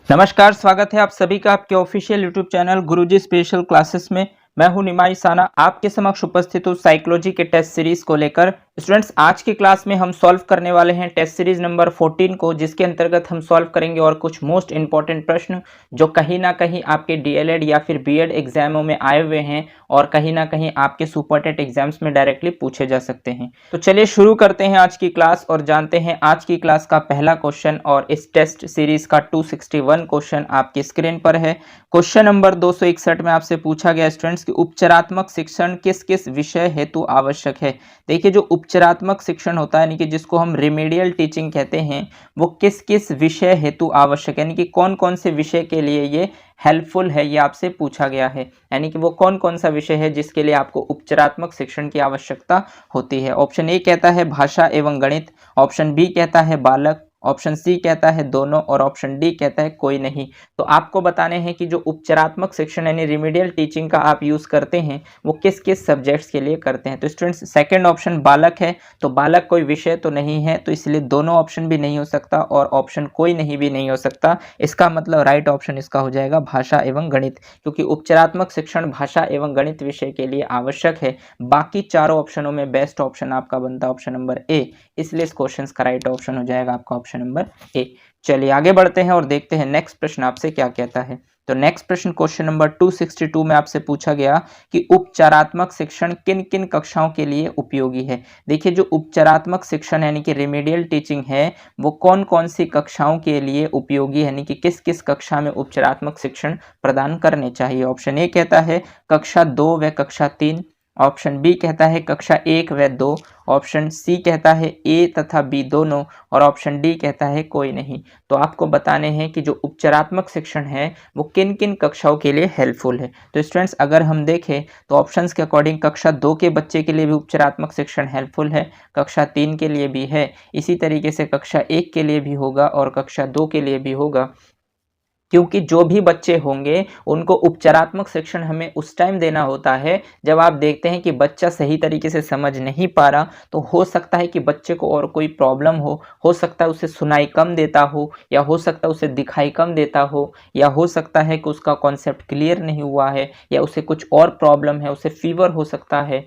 नमस्कार, स्वागत है आप सभी का आपके ऑफिशियल यूट्यूब चैनल गुरुजी स्पेशल क्लासेस में। मैं हूं निमाई साना, आपके समक्ष उपस्थित हूं साइकोलॉजी के टेस्ट सीरीज को लेकर। स्टूडेंट्स, आज की क्लास में हम सॉल्व करने वाले हैं टेस्ट सीरीज नंबर 14 को, जिसके अंतर्गत हम सॉल्व करेंगे और कुछ मोस्ट इंपॉर्टेंट प्रश्न जो कहीं ना कहीं आपके डीएलएड या फिर बीएड एग्जामों में आए हुए हैं और कहीं ना कहीं आपके सुपर टेट एग्जाम्स में डायरेक्टली पूछे जा सकते हैं। तो चलिए शुरू करते हैं आज की क्लास और जानते हैं आज की क्लास का पहला क्वेश्चन। और इस टेस्ट सीरीज का 261 क्वेश्चन आपकी स्क्रीन पर है। क्वेश्चन नंबर 261 में आपसे पूछा गया स्टूडेंट्स कि उपचारात्मक शिक्षण किस किस विषय हेतु आवश्यक है। देखिए, जो उपचारात्मक शिक्षण होता है यानी कि जिसको हम रिमेडियल टीचिंग कहते हैं, वो किस किस विषय हेतु आवश्यक है, यानी कि कौन कौन से विषय के लिए ये हेल्पफुल है, ये आपसे पूछा गया है। यानी कि वो कौन कौन सा विषय है जिसके लिए आपको उपचारात्मक शिक्षण की आवश्यकता होती है। ऑप्शन ए कहता है भाषा एवं गणित, ऑप्शन बी कहता है बालक, ऑप्शन सी कहता है दोनों और ऑप्शन डी कहता है कोई नहीं। तो आपको बताने हैं कि जो उपचारात्मक शिक्षण यानी रिमेडियल टीचिंग का आप यूज करते हैं वो किस किस सब्जेक्ट्स के लिए करते हैं। तो स्टूडेंट्स, सेकंड ऑप्शन बालक है, तो बालक कोई विषय तो नहीं है, तो इसलिए दोनों ऑप्शन भी नहीं हो सकता और ऑप्शन कोई नहीं भी नहीं हो सकता। इसका मतलब राइट ऑप्शन इसका हो जाएगा भाषा एवं गणित, क्योंकि उपचारात्मक शिक्षण भाषा एवं गणित विषय के लिए आवश्यक है। बाकी चारों ऑप्शनों में बेस्ट ऑप्शन आपका बनता है ऑप्शन नंबर ए, इसलिए इस क्वेश्चन का राइट ऑप्शन हो जाएगा आपका ऑप्शन नंबर ए। चलिए आगे बढ़ते हैं और देखते हैं नेक्स्ट प्रश्न आपसे क्या कहता है। तो नेक्स्ट प्रश्न क्वेश्चन नंबर 262 में आपसे पूछा गया कि उपचारात्मक शिक्षण किन किन कक्षाओं के लिए उपयोगी है। देखिए, जो उपचारात्मक शिक्षण यानी कि रेमेडियल टीचिंग है वो कौन कौन सी कक्षाओं के लिए उपयोगी है, यानी कि किस किस कक्षा में उपचारात्मक शिक्षण प्रदान करने चाहिए। ऑप्शन ए कहता है कक्षा 2 व कक्षा 3, ऑप्शन बी कहता है कक्षा 1 व 2, ऑप्शन सी कहता है ए तथा बी दोनों और ऑप्शन डी कहता है कोई नहीं। तो आपको बताने हैं कि जो उपचारात्मक शिक्षण है वो किन किन कक्षाओं के लिए हेल्पफुल है। तो स्टूडेंट्स, अगर हम देखें तो ऑप्शंस के अकॉर्डिंग कक्षा 2 के बच्चे के लिए भी उपचारात्मक शिक्षण हेल्पफुल है, कक्षा 3 के लिए भी है, इसी तरीके से कक्षा 1 के लिए भी होगा और कक्षा 2 के लिए भी होगा, क्योंकि जो भी बच्चे होंगे उनको उपचारात्मक शिक्षण हमें उस टाइम देना होता है जब आप देखते हैं कि बच्चा सही तरीके से समझ नहीं पा रहा। तो हो सकता है कि बच्चे को और कोई प्रॉब्लम हो सकता है उसे सुनाई कम देता हो, या हो सकता है उसे दिखाई कम देता हो, या हो सकता है कि उसका कॉन्सेप्ट क्लियर नहीं हुआ है, या उसे कुछ और प्रॉब्लम है, उसे फीवर हो सकता है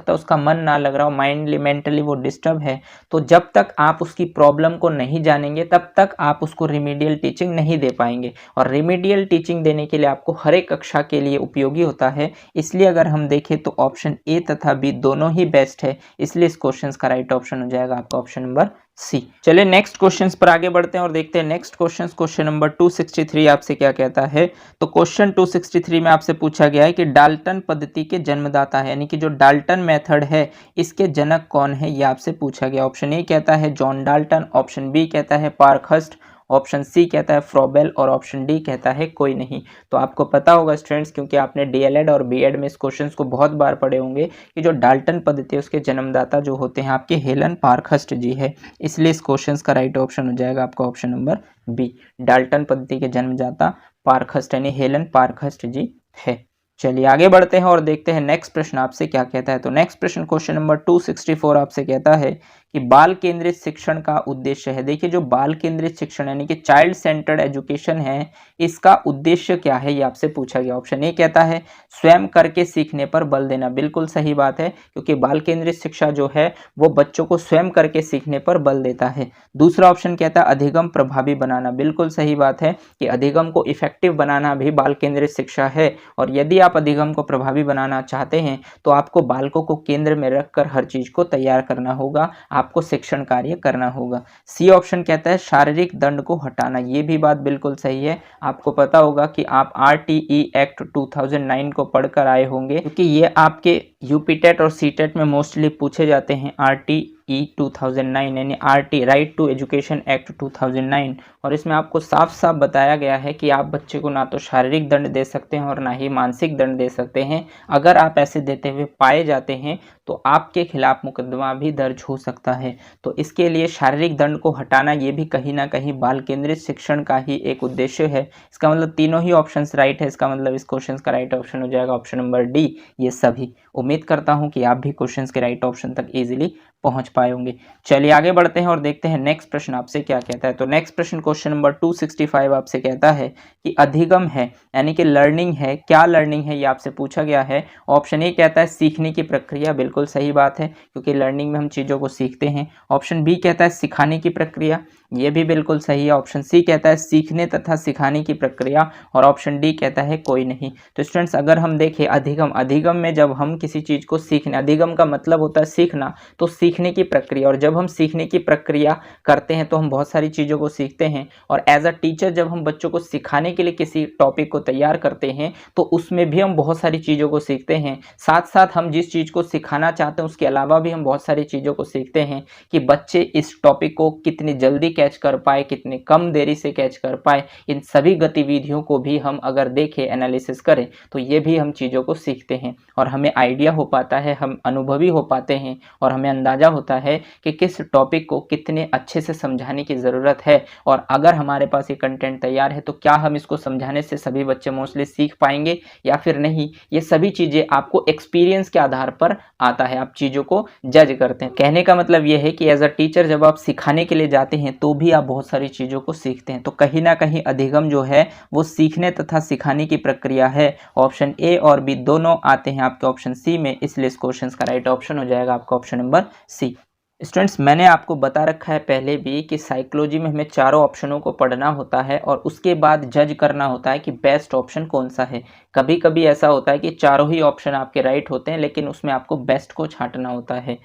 उसका मन ना लग रहा हो, माइंडली मेंटली वो डिस्टर्ब है। तो जब तक आप उसकी प्रॉब्लम को नहीं जानेंगे तब तक आप उसको रिमीडियल टीचिंग नहीं दे पाएंगे। और रेमेडियल टीचिंग देने के लिए आपको हर एक कक्षा के लिए उपयोगी होता है। इसलिए अगर हम देखें तो ऑप्शन ए तथा बी दोनों ही बेस्ट है, इसलिए इस क्वेश्चन का राइट ऑप्शन हो जाएगा आपका ऑप्शन नंबर सी। चलिए नेक्स्ट क्वेश्चंस पर आगे बढ़ते हैं और देखते हैं नेक्स्ट क्वेश्चन नंबर 263 आपसे क्या कहता है। तो क्वेश्चन 263 में आपसे पूछा गया है कि डाल्टन पद्धति के जन्मदाता है, यानी कि जो डाल्टन मेथड है इसके जनक कौन है, ये आपसे पूछा गया। ऑप्शन ए कहता है जॉन डाल्टन, ऑप्शन बी कहता है पार्कहर्स्ट, ऑप्शन सी कहता है फ्रोबेल और ऑप्शन डी कहता है कोई नहीं। तो आपको पता होगा स्टूडेंट्स, क्योंकि आपने डीएलएड और बीएड में इस क्वेश्चन को बहुत बार पढ़े होंगे, कि जो डाल्टन पद्धति है उसके जन्मदाता जो होते हैं आपके हेलन पार्कहर्स्ट जी है, इसलिए इस क्वेश्चन का राइट ऑप्शन हो जाएगा आपका ऑप्शन नंबर बी, डाल्टन पद्धति के जन्मदाता पार्कहर्स्ट यानी हेलन पार्कहर्स्ट जी है। चलिए आगे बढ़ते हैं और देखते हैं नेक्स्ट प्रश्न आपसे क्या कहता है। तो नेक्स्ट प्रश्न क्वेश्चन नंबर 264 आपसे कहता है कि बाल केंद्रित शिक्षण का उद्देश्य है। देखिए, जो बाल केंद्रित शिक्षण यानी कि चाइल्ड सेंटर्ड एजुकेशन है, इसका उद्देश्य क्या है, ये आपसे पूछा गया। ऑप्शन ए कहता है स्वयं करके सीखने पर बल देना, बिल्कुल सही बात है, क्योंकि बाल केंद्रित शिक्षा जो है वो बच्चों को स्वयं करके सीखने पर बल देता है। दूसरा ऑप्शन कहता है अधिगम प्रभावी बनाना, बिल्कुल सही बात है कि अधिगम को इफेक्टिव बनाना भी बाल केंद्रित शिक्षा है। और यदि आप अधिगम को प्रभावी बनाना चाहते हैं तो आपको बालकों को केंद्र में रखकर हर चीज को तैयार करना होगा, आपको शिक्षण कार्य करना होगा। सी ऑप्शन कहता है शारीरिक दंड को हटाना, ये भी बात बिल्कुल सही है। आपको पता होगा कि आप आरटीई एक्ट 2009 को पढ़कर आए होंगे, क्योंकि ये आपके यूपीटेट और सीटेट में मोस्टली पूछे जाते हैं। आरटीई 2009 यानी RT right to education act 2009, और इसमें आपको साफ साफ बताया गया है कि आप बच्चे को ना तो शारीरिक दंड दे सकते हैं और ना ही मानसिक दंड दे सकते हैं। अगर आप ऐसे देते हुए पाए जाते हैं तो आपके खिलाफ मुकदमा भी दर्ज हो सकता है। तो इसके लिए शारीरिक दंड को हटाना ये भी कहीं ना कहीं बाल केंद्रित शिक्षण का ही एक उद्देश्य है। इसका मतलब तीनों ही ऑप्शंस राइट है, इसका मतलब इस क्वेश्चन का राइट ऑप्शन हो जाएगा ऑप्शन नंबर डी, ये सभी। उम्मीद करता हूं कि आप भी क्वेश्चन के राइट ऑप्शन तक इजीली पहुंच पाए होंगे। चलिए आगे बढ़ते हैं और देखते हैं नेक्स्ट प्रश्न आपसे क्या कहता है। तो नेक्स्ट प्रश्न क्वेश्चन नंबर 265 आपसे कहता है कि अधिगम है यानी कि लर्निंग है, क्या लर्निंग है ये आपसे पूछा गया है। ऑप्शन ए कहता है सीखने की प्रक्रिया, बिल्कुल सही बात है क्योंकि लर्निंग में हम चीज़ों को सीखते हैं। ऑप्शन बी कहता है सिखाने की प्रक्रिया, ये भी बिल्कुल सही है। ऑप्शन सी कहता है सीखने तथा सिखाने की प्रक्रिया और ऑप्शन डी कहता है कोई नहीं। तो स्टूडेंट्स अगर हम देखें अधिगम में जब हम किसी चीज़ को सीखने, अधिगम का मतलब होता है सीखना, तो सीखने की प्रक्रिया, और जब हम सीखने की प्रक्रिया करते हैं तो हम बहुत सारी चीज़ों को सीखते हैं। और एज अ टीचर जब हम बच्चों को सिखाने के लिए किसी टॉपिक को तैयार करते हैं तो उसमें भी हम बहुत सारी चीज़ों को सीखते हैं। साथ साथ हम जिस चीज़ को सिखाना चाहते हैं उसके अलावा भी हम बहुत सारी चीज़ों को सीखते हैं कि बच्चे इस टॉपिक को कितनी जल्दी कैच कर पाए, कितनी कम देरी से कैच कर पाए। इन सभी गतिविधियों को भी हम अगर देखें, एनालिसिस करें तो ये भी हम चीज़ों को सीखते हैं और हमें आइडिया हो पाता है, हम अनुभवी हो पाते हैं और हमें अंदाज़ा होता है कि किस टॉपिक को कितने अच्छे से समझाने की ज़रूरत है। और अगर हमारे पास ये कंटेंट तैयार है तो क्या हम इसको समझाने से सभी बच्चे मोस्टली सीख पाएंगे या फिर नहीं, ये सभी चीज़ें आपको एक्सपीरियंस के आधार पर आता है, आप चीज़ों को जज करते हैं। कहने का मतलब ये है कि एज अ टीचर जब आप सिखाने के लिए जाते हैं तो भी आप बहुत सारी चीज़ों को सीखते हैं। तो कहीं ना कहीं अधिगम जो है वो सीखने तथा सिखाने की प्रक्रिया है। ऑप्शन ए और बी दोनों आते हैं आपके ऑप्शन सी में, इसलिए इस क्वेश्चन का राइट ऑप्शन हो जाएगा आपका ऑप्शन नंबर सी। स्टूडेंट्स मैंने आपको बता रखा है पहले भी कि साइकोलॉजी में हमें चारों ऑप्शनों को पढ़ना होता है और उसके बाद जज करना होता है कि बेस्ट ऑप्शन कौन सा है। कभी कभी ऐसा होता है कि चारों ही ऑप्शन आपके राइट होते हैं लेकिन उसमें आपको बेस्ट को छांटना होता है।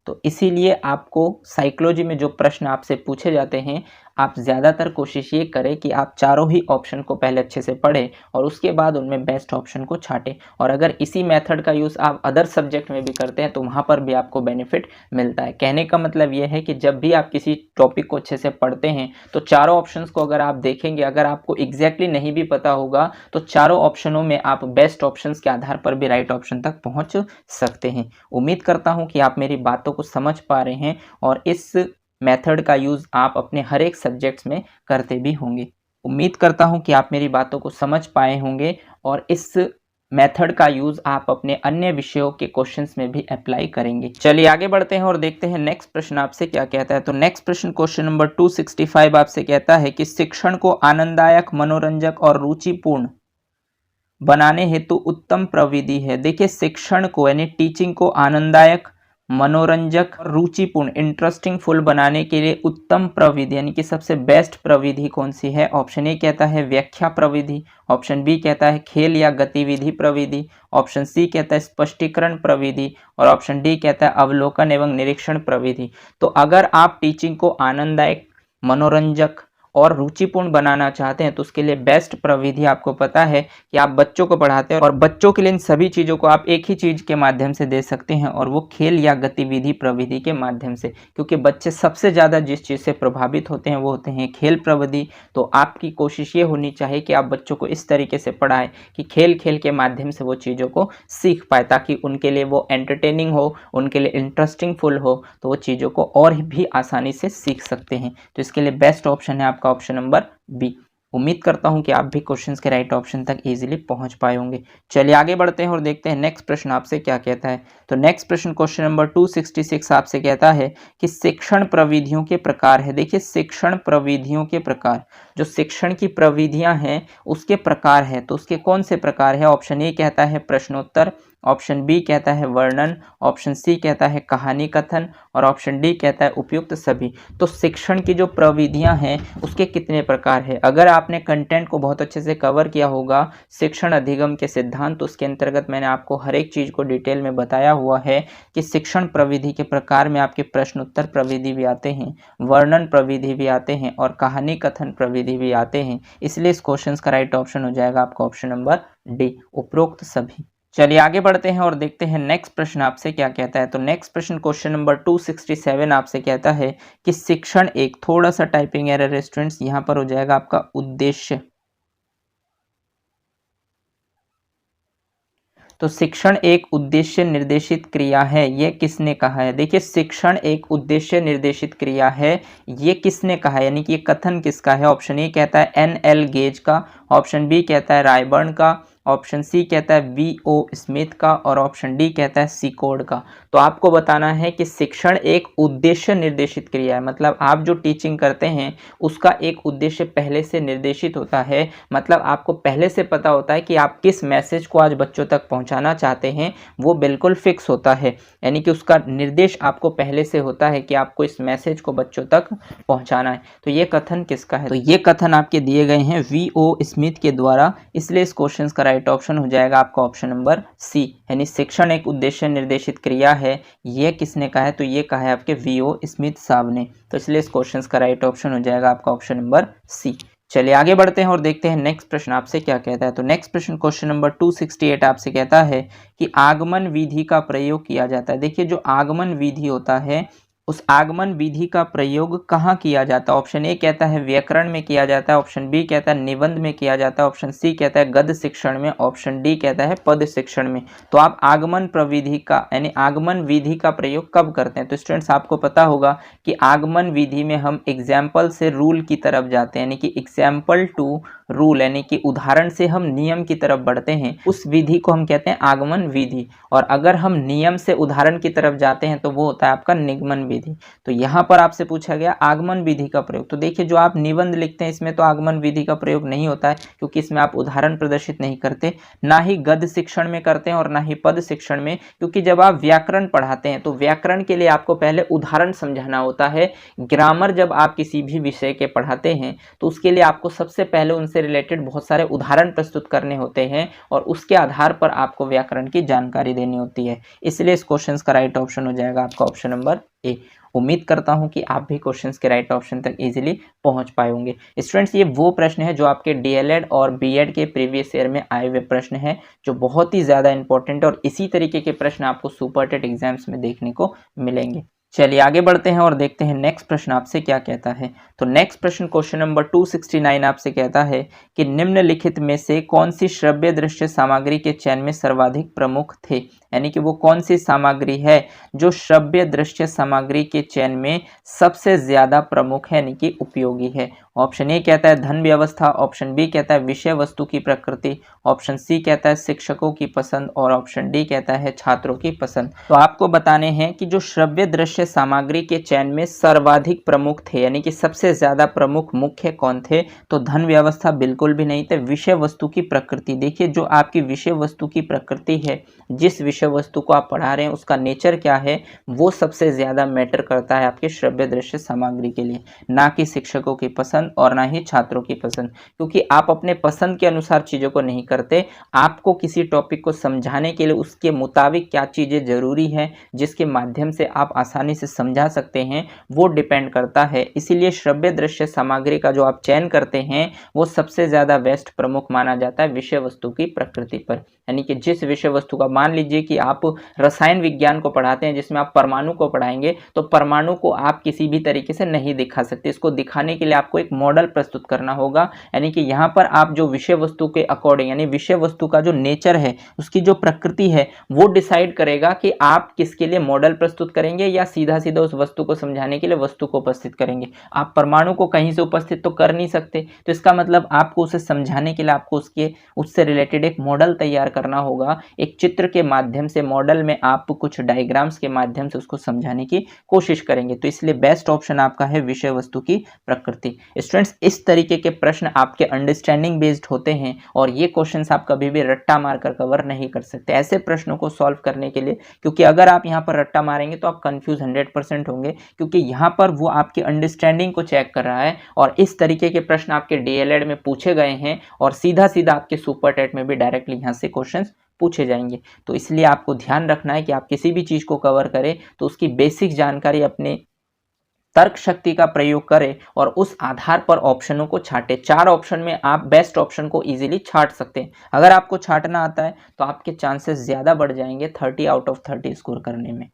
तो इसीलिए आपको साइकोलॉजी में जो प्रश्न आपसे पूछे जाते हैं आप ज़्यादातर कोशिश ये करें कि आप चारों ही ऑप्शन को पहले अच्छे से पढ़ें और उसके बाद उनमें बेस्ट ऑप्शन को छांटें। और अगर इसी मेथड का यूज़ आप अदर सब्जेक्ट में भी करते हैं तो वहाँ पर भी आपको बेनिफिट मिलता है। कहने का मतलब ये है कि जब भी आप किसी टॉपिक को अच्छे से पढ़ते हैं तो चारों ऑप्शंस को अगर आप देखेंगे, अगर आपको एग्जैक्टली नहीं भी पता होगा तो चारों ऑप्शनों में आप बेस्ट ऑप्शंस के आधार पर भी राइट ऑप्शन तक पहुँच सकते हैं। उम्मीद करता हूँ कि आप मेरी बातों को समझ पा रहे हैं और इस मेथड का यूज़ आप अपने हर एक सब्जेक्ट्स में करते भी होंगे। उम्मीद करता हूं कि आप मेरी बातों को समझ पाए होंगे और इस मेथड का यूज़ आप अपने अन्य विषयों के क्वेश्चंस में भी अप्लाई करेंगे। चलिए आगे बढ़ते हैं और देखते हैं नेक्स्ट प्रश्न आपसे क्या कहता है। तो नेक्स्ट प्रश्न क्वेश्चन नंबर 265 आपसे कहता है कि शिक्षण को आनंददायक, मनोरंजक और रुचिपूर्ण बनाने हेतु उत्तम प्रविधि है। देखिए शिक्षण को यानी टीचिंग को आनंददायक, मनोरंजक और रुचिपूर्ण, इंटरेस्टिंग फुल बनाने के लिए उत्तम प्रविधि यानी कि सबसे बेस्ट प्रविधि कौन सी है। ऑप्शन ए कहता है व्याख्या प्रविधि, ऑप्शन बी कहता है खेल या गतिविधि प्रविधि, ऑप्शन सी कहता है स्पष्टीकरण प्रविधि और ऑप्शन डी कहता है अवलोकन एवं निरीक्षण प्रविधि। तो अगर आप टीचिंग को आनंददायक, मनोरंजक और रुचिपूर्ण बनाना चाहते हैं तो उसके लिए बेस्ट प्रविधि आपको पता है कि आप बच्चों को पढ़ाते हैं और बच्चों के लिए इन सभी चीज़ों को आप एक ही चीज़ के माध्यम से दे सकते हैं और वो खेल या गतिविधि प्रविधि के माध्यम से, क्योंकि बच्चे सबसे ज़्यादा जिस चीज़ से प्रभावित होते हैं वो होते हैं खेल प्रविधि। तो आपकी कोशिश ये होनी चाहिए कि आप बच्चों को इस तरीके से पढ़ाएं कि खेल खेल के माध्यम से वो चीज़ों को सीख पाए ताकि उनके लिए वो एंटरटेनिंग हो, उनके लिए इंटरेस्टिंग फुल हो, तो वो चीज़ों को और भी आसानी से सीख सकते हैं। तो इसके लिए बेस्ट ऑप्शन है आपका ऑप्शन नंबर बी। उम्मीद करता हूं कि आप भी क्वेश्चंस के राइट ऑप्शन तक इजीली पहुंच पाए होंगे। चलिए आगे बढ़ते हैं और देखते हैं नेक्स्ट प्रश्न आपसे क्या कहता है। तो नेक्स्ट प्रश्न क्वेश्चन नंबर 266 आपसे कहता है कि शिक्षण प्रविधियों के प्रकार है। देखिए शिक्षण प्रविधियों के प्रकार, जो शिक्षण की प्रविधियां हैं उसके प्रकार है, तो उसके कौन से प्रकार है। ऑप्शन ए कहता है प्रश्नोत्तर, ऑप्शन बी कहता है वर्णन, ऑप्शन सी कहता है कहानी कथन और ऑप्शन डी कहता है उपयुक्त सभी। तो शिक्षण की जो प्रविधियां हैं उसके कितने प्रकार है। अगर आपने कंटेंट को बहुत अच्छे से कवर किया होगा शिक्षण अधिगम के सिद्धांत, तो उसके अंतर्गत मैंने आपको हर एक चीज़ को डिटेल में बताया हुआ है कि शिक्षण प्रविधि के प्रकार में आपके प्रश्नोत्तर प्रविधि भी आते हैं, वर्णन प्रविधि भी आते हैं और कहानी कथन प्रविधि भी आते हैं। इसलिए इस क्वेश्चन का राइट ऑप्शन हो जाएगा आपका ऑप्शन नंबर डी, उपरोक्त सभी। चलिए आगे बढ़ते हैं और देखते हैं नेक्स्ट प्रश्न आपसे क्या कहता है। तो नेक्स्ट प्रश्न क्वेश्चन नंबर 267 आपसे कहता है कि शिक्षण एक, थोड़ा सा टाइपिंग एरर है स्टूडेंट्स, यहाँ पर हो जाएगा आपका उद्देश्य। तो शिक्षण एक उद्देश्य निर्देशित क्रिया है, ये किसने कहा है। देखिए शिक्षण एक उद्देश्य निर्देशित क्रिया है, ये किसने कहा है, यानी कि ये कथन किसका है। ऑप्शन ए कहता है NL गेज का, ऑप्शन बी कहता है रायबर्न का, ऑप्शन सी कहता है V.O. स्मिथ का और ऑप्शन डी कहता है सीकोड का। तो आपको बताना है कि शिक्षण एक उद्देश्य निर्देशित क्रिया है, मतलब आप जो टीचिंग करते हैं उसका एक उद्देश्य पहले से निर्देशित होता है, मतलब आपको पहले से पता होता है कि आप किस मैसेज को आज बच्चों तक पहुंचाना चाहते हैं, वो बिल्कुल फिक्स होता है। यानी कि उसका निर्देश आपको पहले से होता है कि आपको इस मैसेज को बच्चों तक पहुंचाना है। तो ये कथन किसका है? तो ये कथन आपके दिए गए हैं V.O. स्मिथ के द्वारा, इसलिए इस क्वेश्चन का राइट ऑप्शन हो जाएगा आपका ऑप्शन नंबर सी, यानी शिक्षण एक उद्देश्य निर्देशित क्रिया है। ये किसने कहा है? तो ये कहा है आपके V.O. स्मिथ साहब ने। तो इसलिए इस क्वेश्चन का राइट ऑप्शन हो जाएगा आपका ऑप्शन नंबर सी। चलिए आगे बढ़ते हैं और देखते हैं नेक्स्ट प्रश्न आपसे क्या कहता है। तो नेक्स्ट प्रश्न क्वेश्चन नंबर 268 आपसे कहता है कि आगमन विधि का प्रयोग किया जाता है। देखिए जो आगमन विधि होता है उस आगमन विधि का प्रयोग कहाँ किया जाता है? ऑप्शन ए कहता है व्याकरण में किया जाता है, ऑप्शन बी कहता है निबंध में किया जाता है, ऑप्शन सी कहता है गद्य शिक्षण में, ऑप्शन डी कहता है पद शिक्षण में। तो आप आगमन प्रविधि का यानी आगमन विधि का प्रयोग कब करते हैं? तो स्टूडेंट्स आपको पता होगा कि आगमन विधि में हम एग्जाम्पल से रूल की तरफ जाते हैं, यानी कि एग्जाम्पल टू रूल, यानी कि उदाहरण से हम नियम की तरफ बढ़ते हैं, उस विधि को हम कहते हैं आगमन विधि। और अगर हम नियम से उदाहरण की तरफ जाते हैं तो वो होता है आपका निगमन विधि। तो यहाँ पर आपसे पूछा गया आगमन विधि का प्रयोग। तो देखिए जो आप निबंध लिखते हैं इसमें तो आगमन विधि का प्रयोग नहीं होता है, क्योंकि इसमें आप उदाहरण प्रदर्शित नहीं करते, ना ही गद्य शिक्षण में करते हैं और ना ही पद शिक्षण में, क्योंकि जब आप व्याकरण पढ़ाते हैं तो व्याकरण के लिए आपको पहले उदाहरण समझाना होता है। ग्रामर जब आप किसी भी विषय के पढ़ाते हैं तो उसके लिए आपको सबसे पहले उनसे रिलेटेड बहुत सारे उदाहरण प्रस्तुत करने होते हैं और उसके आधार पर आपको व्याकरण की जानकारी देनी होती है। इसलिए इस क्वेश्चन का राइट ऑप्शन हो जाएगा आपका ऑप्शन नंबर ए। उम्मीद करता हूं कि आप भी क्वेश्चंस के राइट ऑप्शन तक इजीली पहुंच पाए होंगे। स्टूडेंट्स ये वो प्रश्न है जो आपके डीएलएड और बीएड के प्रीवियस ईयर में आए हुए प्रश्न है, जो बहुत ही ज्यादा इंपॉर्टेंट और इसी तरीके के प्रश्न आपको सुपर टेट एग्जाम्स में देखने को मिलेंगे। चलिए आगे बढ़ते हैं और देखते हैं नेक्स्ट प्रश्न आपसे क्या कहता है। तो नेक्स्ट प्रश्न क्वेश्चन नंबर 269 आपसे कहता है कि निम्नलिखित में से कौन सी श्रव्य दृश्य सामग्री के चयन में सर्वाधिक प्रमुख थे? यानी कि वो कौन सी सामग्री है जो श्रव्य दृश्य सामग्री के चयन में सबसे ज्यादा प्रमुख है, यानी कि उपयोगी है। ऑप्शन ए कहता है धन व्यवस्था, ऑप्शन बी कहता है विषय वस्तु की प्रकृति, ऑप्शन सी कहता है शिक्षकों की पसंद और ऑप्शन डी कहता है छात्रों की पसंद। तो आपको बताने हैं कि जो श्रव्य दृश्य सामग्री के चयन में सर्वाधिक प्रमुख थे, यानी कि सबसे ज्यादा प्रमुख मुख्य कौन थे? तो धन व्यवस्था बिल्कुल भी नहीं थे। विषय वस्तु की प्रकृति, देखिए जो आपकी विषय वस्तु की प्रकृति है, जिस विषय वस्तु को आप पढ़ा रहे हैं उसका नेचर क्या है, वो सबसे ज्यादा मैटर करता है आपके श्रव्य दृश्य सामग्री के लिए, ना कि शिक्षकों की पसंद और ना ही छात्रों की पसंद। क्योंकि आप अपने पसंद के अनुसार चीजों को नहीं करते, आपको किसी टॉपिक को समझाने के लिए उसके मुताबिक क्या चीजें जरूरी है जिसके माध्यम से आप आसानी से समझा सकते हैं, वो डिपेंड करता है। इसीलिए श्रव्य दृश्य सामग्री का जो आप चयन करते हैं वो सबसे ज्यादा बेस्ट प्रमुख माना जाता है विषय वस्तु की प्रकृति पर। यानी कि जिस विषय वस्तु का, मान लीजिए कि आप रसायन विज्ञान को पढ़ाते हैं जिसमें आप परमाणु को पढ़ाएंगे, तो परमाणु को आप किसी भी तरीके से नहीं दिखा सकते, इसको दिखाने के लिए आपको एक मॉडल प्रस्तुत करना होगा। यानी कि यहाँ पर आप जो विषय वस्तु के अकॉर्डिंग, यानी विषय वस्तु का जो नेचर है, उसकी जो प्रकृति है, वो डिसाइड करेगा कि आप किसके लिए मॉडल प्रस्तुत करेंगे या सीधा सीधा उस वस्तु को समझाने के लिए वस्तु को उपस्थित करेंगे। आप परमाणु को कहीं से उपस्थित तो कर नहीं सकते, तो इसका मतलब आपको उसे समझाने के लिए आपको उससे रिलेटेड एक मॉडल तैयार करना होगा। एक चित्र के माध्यम से, मॉडल में आप कुछ डायग्राम्स के माध्यम से उसको समझाने की कोशिश करेंगे। तो इसलिए बेस्ट ऑप्शन आपका है विषय वस्तु की प्रकृति। स्टूडेंट्स इस तरीके के प्रश्न आपके अंडरस्टैंडिंग बेस्ड होते हैं और ये क्वेश्चंस आप कभी भी रट्टा मारकर कवर नहीं कर सकते ऐसे प्रश्नों को सॉल्व करने के लिए, क्योंकि अगर आप यहाँ पर रट्टा मारेंगे तो आप कंफ्यूज 100% होंगे, क्योंकि यहाँ पर वो आपकी अंडरस्टैंडिंग को चेक कर रहा है और इस तरीके के प्रश्न आपके डीएलएड में पूछे गए हैं और सीधा सीधा आपके सुपर टेट में भी डायरेक्टली यहाँ से क्वेश्चन पूछे जाएंगे। तो इसलिए आपको ध्यान रखना है कि आप किसी भी चीज को कवर करें तो उसकी बेसिक जानकारी अपने तर्क शक्ति का प्रयोग करें और उस आधार पर ऑप्शनों को छांटे। 4 ऑप्शन में आप बेस्ट ऑप्शन को इजीली छांट सकते हैं। अगर आपको छांटना आता है तो आपके चांसेस ज्यादा बढ़ जाएंगे 30 आउट ऑफ 30 स्कोर करने में।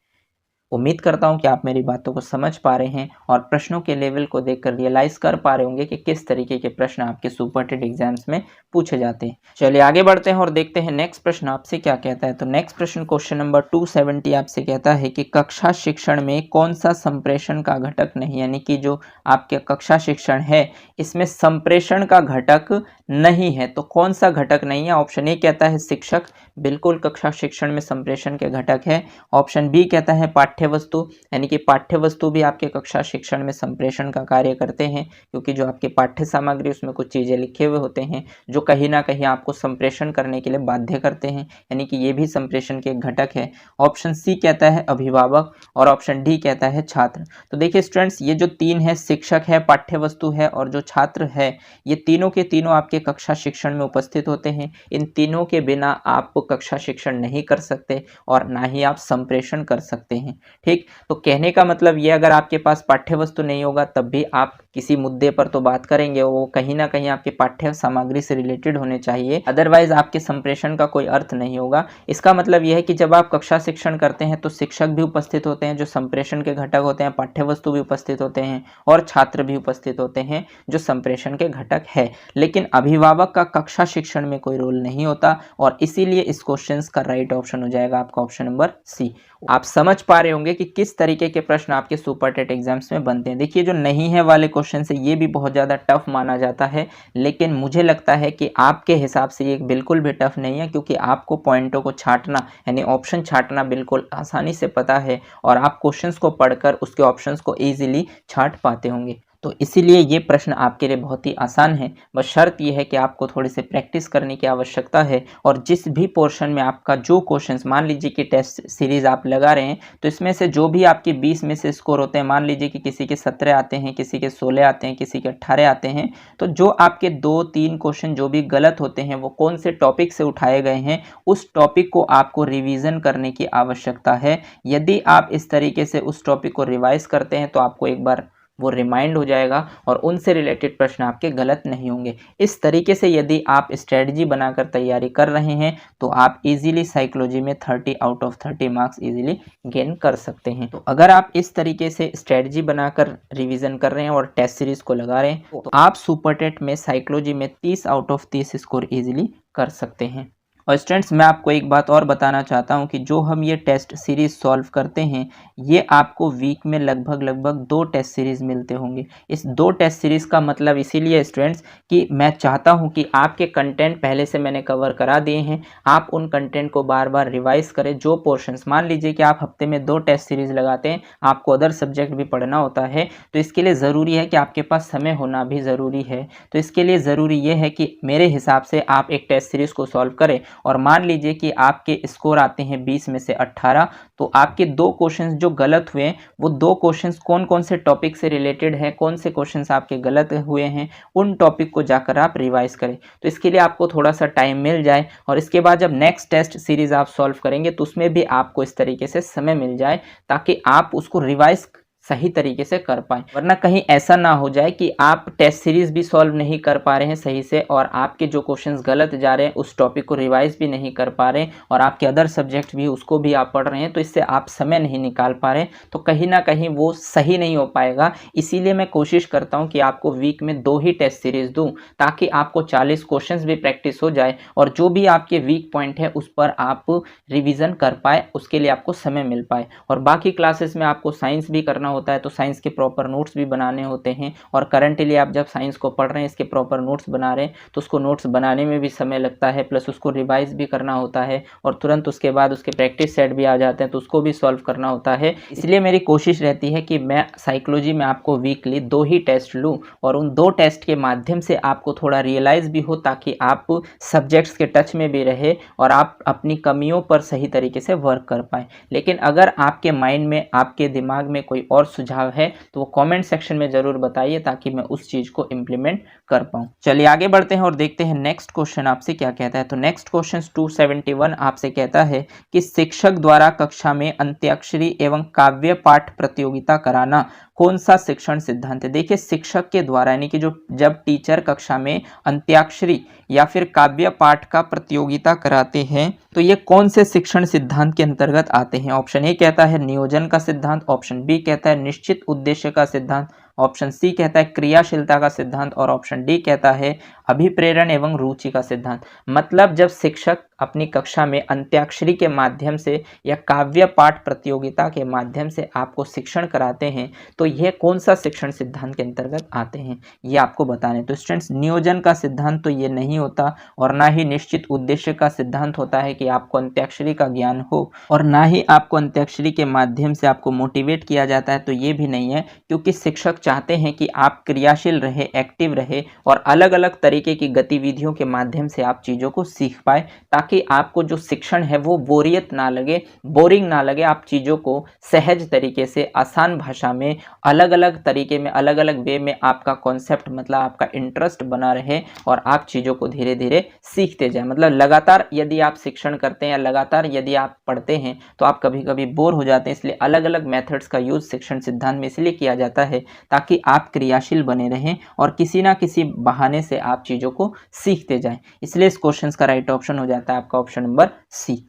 उम्मीद करता हूं कि आप मेरी बातों को समझ पा रहे हैं और प्रश्नों के लेवल को देखकर रियलाइज कर पा रहे होंगे कि किस तरीके के प्रश्न आपके सुपर टेट एग्जाम्स में पूछे जाते हैं। चलिए आगे बढ़ते हैं और देखते हैं नेक्स्ट प्रश्न आपसे क्या कहता है। तो नेक्स्ट प्रश्न क्वेश्चन नंबर 270 आपसे कहता है कि कक्षा शिक्षण में कौन सा संप्रेषण का घटक नहीं, यानी कि जो आपके कक्षा शिक्षण है इसमें संप्रेषण का घटक नहीं है। तो कौन सा घटक नहीं है? ऑप्शन ए कहता है शिक्षक, बिल्कुल कक्षा शिक्षण में संप्रेषण के घटक है। ऑप्शन बी कहता है पाठ्य वस्तु, यानी कि पाठ्य वस्तु भी आपके कक्षा शिक्षण में संप्रेषण का कार्य करते हैं, क्योंकि जो आपके पाठ्य सामग्री उसमें कुछ चीज़ें लिखे हुए होते हैं जो कहीं ना कहीं आपको संप्रेषण करने के लिए बाध्य करते हैं, यानी कि ये भी संप्रेषण के एक घटक है। ऑप्शन सी कहता है अभिभावक और ऑप्शन डी कहता है छात्र। तो देखिए स्टूडेंट्स, ये जो तीन है, शिक्षक है, पाठ्य वस्तु है और जो छात्र है, ये तीनों के तीनों आपके कक्षा शिक्षण में उपस्थित होते हैं। इन तीनों के बिना आप कक्षा शिक्षण नहीं कर सकते और ना ही आप संप्रेषण कर सकते हैं। ठीक, तो कहने का मतलब ये, अगर आपके पास पाठ्य वस्तु नहीं होगा तब भी आप किसी मुद्दे पर तो बात करेंगे, वो कहीं ना कहीं आपके पाठ्य सामग्री से रिलेटेड होने चाहिए, अदरवाइज आपके संप्रेषण का कोई अर्थ नहीं होगा। इसका मतलब यह है कि जब आप कक्षा शिक्षण करते हैं तो शिक्षक भी उपस्थित होते हैं जो संप्रेषण के घटक होते हैं, पाठ्य वस्तु भी उपस्थित होते हैं और छात्र भी उपस्थित होते हैं जो संप्रेषण के घटक है। लेकिन अभिभावक का कक्षा शिक्षण में कोई रोल नहीं होता और इसीलिए इस क्वेश्चन का राइट ऑप्शन हो जाएगा आपका ऑप्शन नंबर सी। आप समझ पा रहे होंगे कि किस तरीके के प्रश्न आपके सुपर टेट एग्जाम्स में बनते हैं। देखिए, जो नहीं है वाले क्वेश्चन से ये भी बहुत ज़्यादा टफ माना जाता है, लेकिन मुझे लगता है कि आपके हिसाब से ये बिल्कुल भी टफ नहीं है, क्योंकि आपको पॉइंटों को छांटना यानी ऑप्शन छांटना बिल्कुल आसानी से पता है और आप क्वेश्चंस को पढ़कर उसके ऑप्शंस को ईजिली छांट पाते होंगे। तो इसीलिए ये प्रश्न आपके लिए बहुत ही आसान है। बस शर्त यह है कि आपको थोड़ी सी प्रैक्टिस करने की आवश्यकता है और जिस भी पोर्शन में आपका जो क्वेश्चंस, मान लीजिए कि टेस्ट सीरीज आप लगा रहे हैं तो इसमें से जो भी आपके 20 में से स्कोर होते हैं, मान लीजिए कि किसी के 17 आते हैं, किसी के 16 आते हैं, किसी के 18 आते हैं, तो जो आपके 2-3 क्वेश्चन जो भी गलत होते हैं वो कौन से टॉपिक से उठाए गए हैं, उस टॉपिक को आपको रिवीजन करने की आवश्यकता है। यदि आप इस तरीके से उस टॉपिक को रिवाइज करते हैं तो आपको एक बार वो रिमाइंड हो जाएगा और उनसे रिलेटेड प्रश्न आपके गलत नहीं होंगे। इस तरीके से यदि आप स्ट्रेटजी बनाकर तैयारी कर रहे हैं तो आप इजीली साइकोलॉजी में 30 out of 30 marks easily gain कर सकते हैं। तो अगर आप इस तरीके से स्ट्रेटजी बनाकर रिवीजन कर रहे हैं और टेस्ट सीरीज को लगा रहे हैं तो आप सुपर टेट में साइकोलॉजी में 30 आउट ऑफ 30 स्कोर इजीली कर सकते हैं। और स्टूडेंट्स, मैं आपको एक बात और बताना चाहता हूं कि जो हम ये टेस्ट सीरीज सॉल्व करते हैं ये आपको वीक में लगभग 2 टेस्ट सीरीज मिलते होंगे। इस 2 टेस्ट सीरीज का मतलब इसीलिए स्टूडेंट्स कि मैं चाहता हूं कि आपके कंटेंट पहले से मैंने कवर करा दिए हैं, आप उन कंटेंट को बार बार रिवाइज करें। जो पोर्शंस, मान लीजिए कि आप हफ्ते में 2 टेस्ट सीरीज लगाते हैं, आपको अदर सब्जेक्ट भी पढ़ना होता है, तो इसके लिए ज़रूरी है कि आपके पास समय होना भी ज़रूरी है। तो इसके लिए ज़रूरी ये है कि मेरे हिसाब से आप एक टेस्ट सीरीज को सॉल्व करें और मान लीजिए कि आपके स्कोर आते हैं 20 में से 18, तो आपके 2 क्वेश्चंस जो गलत हुए वो 2 क्वेश्चंस कौन कौन से टॉपिक से रिलेटेड है, कौन से क्वेश्चंस आपके गलत हुए हैं, उन टॉपिक को जाकर आप रिवाइज करें। तो इसके लिए आपको थोड़ा सा टाइम मिल जाए और इसके बाद जब नेक्स्ट टेस्ट सीरीज आप सॉल्व करेंगे तो उसमें भी आपको इस तरीके से समय मिल जाए ताकि आप उसको रिवाइज सही तरीके से कर पाएं। वरना कहीं ऐसा ना हो जाए कि आप टेस्ट सीरीज भी सॉल्व नहीं कर पा रहे हैं सही से और आपके जो क्वेश्चंस गलत जा रहे हैं उस टॉपिक को रिवाइज भी नहीं कर पा रहे हैं और आपके अदर सब्जेक्ट भी उसको भी आप पढ़ रहे हैं, तो इससे आप समय नहीं निकाल पा रहे हैं, तो कहीं ना कहीं वो सही नहीं हो पाएगा। इसीलिए मैं कोशिश करता हूँ कि आपको वीक में 2 ही टेस्ट सीरीज दूँ ताकि आपको 40 क्वेश्चन भी प्रैक्टिस हो जाए और जो भी आपके वीक पॉइंट है उस पर आप रिविज़न कर पाए, उसके लिए आपको समय मिल पाए। और बाकी क्लासेस में आपको साइंस भी करना होता है तो साइंस के प्रॉपर नोट्स भी बनाने होते हैं और करंटली आप जब साइंस को पढ़ रहे हैं, इसके प्रॉपर नोट्स बना रहे हैं, तो उसको नोट्स बनाने में भी समय लगता है, प्लस उसको रिवाइज भी करना होता है और तुरंत उसके बाद उसके प्रैक्टिस सेट भी आ जाते हैं तो उसको भी सॉल्व करना होता है। इसलिए मेरी कोशिश रहती है कि मैं साइकोलॉजी में आपको वीकली 2 ही टेस्ट लूँ और उन 2 टेस्ट के माध्यम से आपको थोड़ा रियलाइज भी हो ताकि आप सब्जेक्ट्स के टच में भी रहे और आप अपनी कमियों पर सही तरीके से वर्क कर पाएँ। लेकिन अगर आपके माइंड में, आपके दिमाग में कोई और सुझाव है तो वो कमेंट सेक्शन में जरूर बताइए ताकि मैं उस चीज को इंप्लीमेंट कर पाऊं। चलिए आगे बढ़ते हैं और देखते हैं नेक्स्ट क्वेश्चन आपसे क्या कहता है। तो नेक्स्ट क्वेश्चन 271 आपसे कहता है कि शिक्षक द्वारा कक्षा में अंत्याक्षरी एवं काव्य पाठ प्रतियोगिता कराना कौन सा शिक्षण सिद्धांत है। देखिए, शिक्षक के द्वारा यानी कि जब टीचर कक्षा में अंत्याक्षरी या फिर काव्य पाठ का प्रतियोगिता कराते हैं तो ये कौन से शिक्षण सिद्धांत के अंतर्गत आते हैं। ऑप्शन ए कहता है नियोजन का सिद्धांत, ऑप्शन बी कहता है निश्चित उद्देश्य का सिद्धांत, ऑप्शन सी कहता है क्रियाशीलता का सिद्धांत और ऑप्शन डी कहता है अभिप्रेरण एवं रुचि का सिद्धांत, मतलब जब शिक्षक अपनी कक्षा में अंत्याक्षरी के माध्यम से या काव्य पाठ प्रतियोगिता के माध्यम से आपको शिक्षण कराते हैं तो यह कौन सा शिक्षण सिद्धांत के अंतर्गत आते हैं, ये आपको बताने। तो स्टूडेंट्स, नियोजन का सिद्धांत तो ये नहीं होता और ना ही निश्चित उद्देश्य का सिद्धांत होता है कि आपको अंत्याक्षरी का ज्ञान हो, और ना ही आपको अंत्याक्षरी के माध्यम से आपको मोटिवेट किया जाता है, तो ये भी नहीं है, क्योंकि शिक्षक चाहते हैं कि आप क्रियाशील रहे, एक्टिव रहे और अलग अलग तरीके की गतिविधियों के माध्यम से आप चीज़ों को सीख पाए, ताकि आपको जो शिक्षण है वो बोरियत ना लगे, बोरिंग ना लगे। आप चीज़ों को सहज तरीके से, आसान भाषा में, अलग अलग तरीके में, अलग अलग वे में आपका कॉन्सेप्ट, मतलब आपका इंटरेस्ट बना रहे और आप चीज़ों को धीरे धीरे सीखते जाए। मतलब लगातार यदि आप शिक्षण करते हैं या लगातार यदि आप पढ़ते हैं तो आप कभी कभी बोर हो जाते हैं, इसलिए अलग अलग मेथड्स का यूज शिक्षण सिद्धांत में इसलिए किया जाता है ताकि आप क्रियाशील बने रहें और किसी ना किसी बहाने से आप चीज़ों को सीखते जाएं। इसलिए इस क्वेश्चन का राइट ऑप्शन हो जाता है आपका ऑप्शन नंबर सी।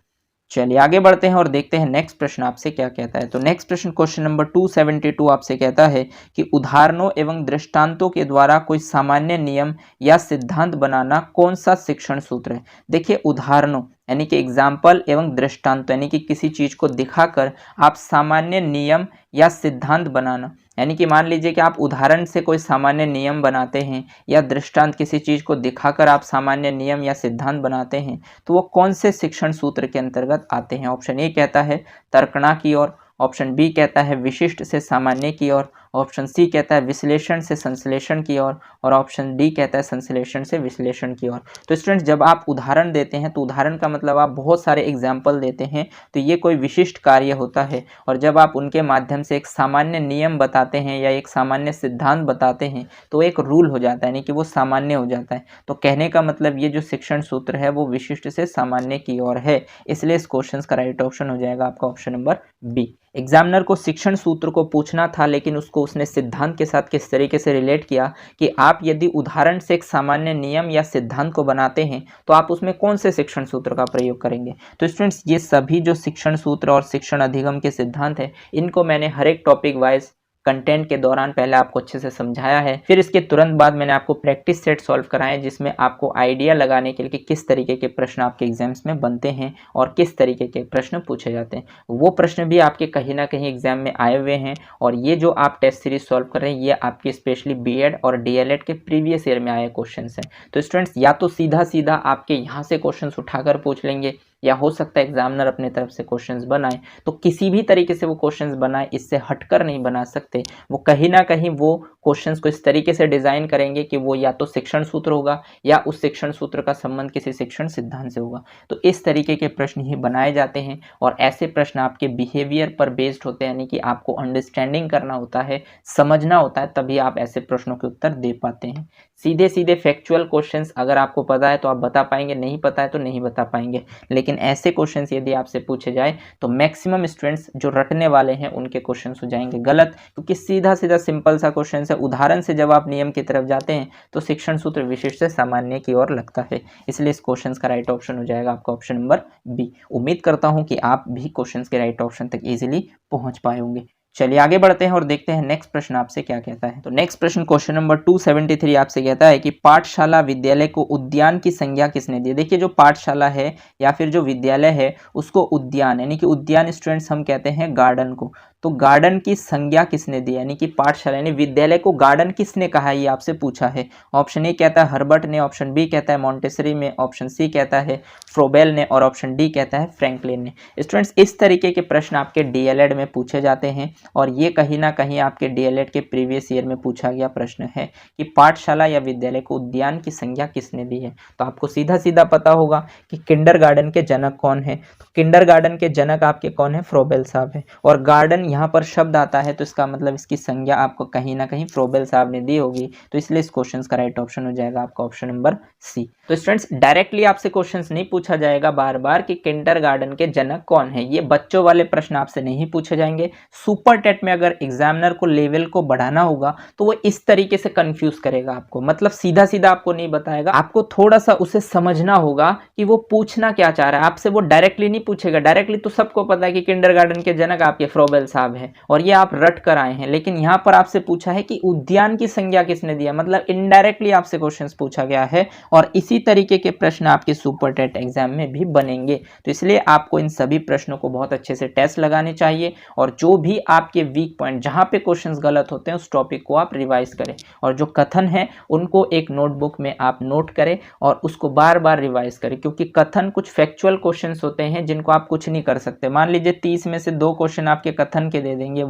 चलिए आगे बढ़ते हैं और देखते हैं नेक्स्ट प्रश्न आपसे क्या कहता है। तो नेक्स्ट प्रश्न क्वेश्चन नंबर 272 आपसे कहता है कि उदाहरणों एवं दृष्टांतों के द्वारा कोई सामान्य नियम या सिद्धांत बनाना कौन सा शिक्षण सूत्र है। देखिए, उदाहरणों यानी कि एग्जाम्पल एवं दृष्टांत यानी कि किसी चीज को दिखाकर आप सामान्य नियम या सिद्धांत बनाना, यानी कि मान लीजिए कि आप उदाहरण से कोई सामान्य नियम बनाते हैं या दृष्टांत किसी चीज को दिखाकर आप सामान्य नियम या सिद्धांत बनाते हैं, तो वो कौन से शिक्षण सूत्र के अंतर्गत आते हैं। ऑप्शन ए कहता है तर्कणा की ओर, ऑप्शन बी कहता है विशिष्ट से सामान्य की ओर, ऑप्शन सी कहता है विश्लेषण से संश्लेषण की ओर और ऑप्शन डी कहता है संश्लेषण से विश्लेषण की ओर। तो स्टूडेंट्स, जब आप उदाहरण देते हैं तो उदाहरण का मतलब आप बहुत सारे एग्जाम्पल देते हैं, तो ये कोई विशिष्ट कार्य होता है, और जब आप उनके माध्यम से एक सामान्य नियम बताते हैं या एक सामान्य सिद्धांत बताते हैं तो एक रूल हो जाता है, यानी कि वो सामान्य हो जाता है। तो कहने का मतलब ये जो शिक्षण सूत्र है वो विशिष्ट से सामान्य की ओर है, इसलिए इस क्वेश्चन का राइट ऑप्शन हो जाएगा आपका ऑप्शन नंबर बी। एग्जामिनर को शिक्षण सूत्र को पूछना था, लेकिन उसको उसने सिद्धांत के साथ किस तरीके से रिलेट किया कि आप यदि उदाहरण से एक सामान्य नियम या सिद्धांत को बनाते हैं तो आप उसमें कौन से शिक्षण सूत्र का प्रयोग करेंगे। तो स्टूडेंट्स, ये सभी जो शिक्षण सूत्र और शिक्षण अधिगम के सिद्धांत हैं, इनको मैंने हर एक टॉपिक वाइज कंटेंट के दौरान पहले आपको अच्छे से समझाया है, फिर इसके तुरंत बाद मैंने आपको प्रैक्टिस सेट सॉल्व कराए जिसमें आपको आइडिया लगाने के लिए कि किस तरीके के प्रश्न आपके एग्जाम्स में बनते हैं और किस तरीके के प्रश्न पूछे जाते हैं। वो प्रश्न भी आपके कहीं ना कहीं एग्जाम में आए हुए हैं, और ये जो आप टेस्ट सीरीज सॉल्व कर रहे हैं ये आपके स्पेशली बीएड और डीएलएड के प्रीवियस ईयर में आए क्वेश्चन हैं। तो स्टूडेंट्स, या तो सीधा सीधा आपके यहाँ से क्वेश्चन उठाकर पूछ लेंगे, या हो सकता है एग्जामिनर अपने तरफ से क्वेश्चंस बनाए, तो किसी भी तरीके से वो क्वेश्चंस बनाए, इससे हटकर नहीं बना सकते। वो कहीं ना कहीं वो क्वेश्चंस को इस तरीके से डिजाइन करेंगे कि वो या तो शिक्षण सूत्र होगा या उस शिक्षण सूत्र का संबंध किसी शिक्षण सिद्धांत से होगा। तो इस तरीके के प्रश्न ही बनाए जाते हैं, और ऐसे प्रश्न आपके बिहेवियर पर बेस्ड होते हैं, यानी कि आपको अंडरस्टैंडिंग करना होता है, समझना होता है, तभी आप ऐसे प्रश्नों के उत्तर दे पाते हैं। सीधे सीधे फैक्चुअल क्वेश्चंस अगर आपको पता है तो आप बता पाएंगे, नहीं पता है तो नहीं बता पाएंगे, लेकिन ऐसे क्वेश्चंस यदि आपसे पूछे जाए तो मैक्सिमम स्टूडेंट्स जो रटने वाले हैं उनके क्वेश्चंस हो जाएंगे गलत, क्योंकि सीधा सीधा सिंपल सा क्वेश्चन है। उदाहरण से जब आप नियम की तरफ जाते हैं तो शिक्षण सूत्र विशिष्ट से सामान्य की ओर लगता है, इसलिए इस क्वेश्चन का राइट ऑप्शन हो जाएगा आपका ऑप्शन नंबर बी। उम्मीद करता हूं कि आप भी क्वेश्चन के राइट ऑप्शन तक इजीली पहुंच पाए होंगे। चलिए आगे बढ़ते हैं और देखते हैं नेक्स्ट प्रश्न आपसे क्या कहता है। तो नेक्स्ट प्रश्न क्वेश्चन नंबर 273 आपसे कहता है कि पाठशाला विद्यालय को उद्यान की संज्ञा किसने दी। देखिए, जो पाठशाला है या फिर जो विद्यालय है उसको उद्यान, यानी कि उद्यान स्टूडेंट्स हम कहते हैं गार्डन को, तो गार्डन की संज्ञा किसने दी, यानी कि पाठशाला यानी विद्यालय को गार्डन किसने कहा है, ये आपसे पूछा है। ऑप्शन ए कहता है हर्बर्ट ने, ऑप्शन बी कहता है मॉन्टेसरी में, ऑप्शन सी कहता है फ्रोबेल ने और ऑप्शन डी कहता है फ्रैंकलिन ने। स्टूडेंट्स, इस तरीके के प्रश्न आपके डीएलएड में पूछे जाते हैं, और ये कहीं ना कहीं आपके डीएलएड के प्रीवियस ईयर में पूछा गया प्रश्न है कि पाठशाला या विद्यालय को उद्यान की संज्ञा किसने दी है। तो आपको सीधा सीधा पता होगा कि किंडरगार्टन के जनक कौन है। तो किंडरगार्टन के जनक आपके कौन है, फ्रोबेल साहब है, और गार्डन यहाँ पर शब्द आता है तो इसका मतलब इसकी संज्ञा आपको कहीं ना कहीं फ्रोबेल साहब ने दी होगी, तो इसलिए इस क्वेश्चन का राइट ऑप्शन हो जाएगा आपका ऑप्शन नंबर सी। तो स्टूडेंट्स डायरेक्टली आपसे क्वेश्चंस नहीं पूछा जाएगा बार बार कि किंडरगार्टन के जनक कौन है, ये बच्चों वाले प्रश्न आपसे नहीं पूछे जाएंगे। सुपर टेट में अगर एग्जामिनर को लेवल को बढ़ाना होगा तो वो इस तरीके से कंफ्यूज करेगा आपको, मतलब सीधा सीधा आपको नहीं बताएगा, आपको थोड़ा सा उसे समझना होगा कि वो पूछना क्या चाह रहा है आपसे। वो डायरेक्टली नहीं पूछेगा, डायरेक्टली तो सबको पता है कि किंडरगार्टन के जनक आपके फ्रोबेल साहब हैं और ये आप रट कर आए हैं, लेकिन यहाँ पर आपसे पूछा है कि उद्यान की संज्ञा किसने दिया, मतलब इनडायरेक्टली आपसे क्वेश्चन पूछा गया है और इसी तरीके के प्रश्न आपके सुपर टेट एग्जाम में भी बनेंगे। तो इसलिए आपको इन सभी प्रश्नों को बहुत अच्छे से टेस्ट लगाने चाहिए और जो भी आपके वीक पॉइंट जहां पे क्वेश्चंस गलत होते हैं उस टॉपिक को आप रिवाइज करें और जो कथन है उनको एक नोटबुक में आप नोट करें और उसको बार बार रिवाइज करें, क्योंकि कथन कुछ फैक्चुअल क्वेश्चंस होते हैं जिनको आप कुछ नहीं कर सकते। मान लीजिए 30 में से 2 क्वेश्चन आपके कथन के दे देंगे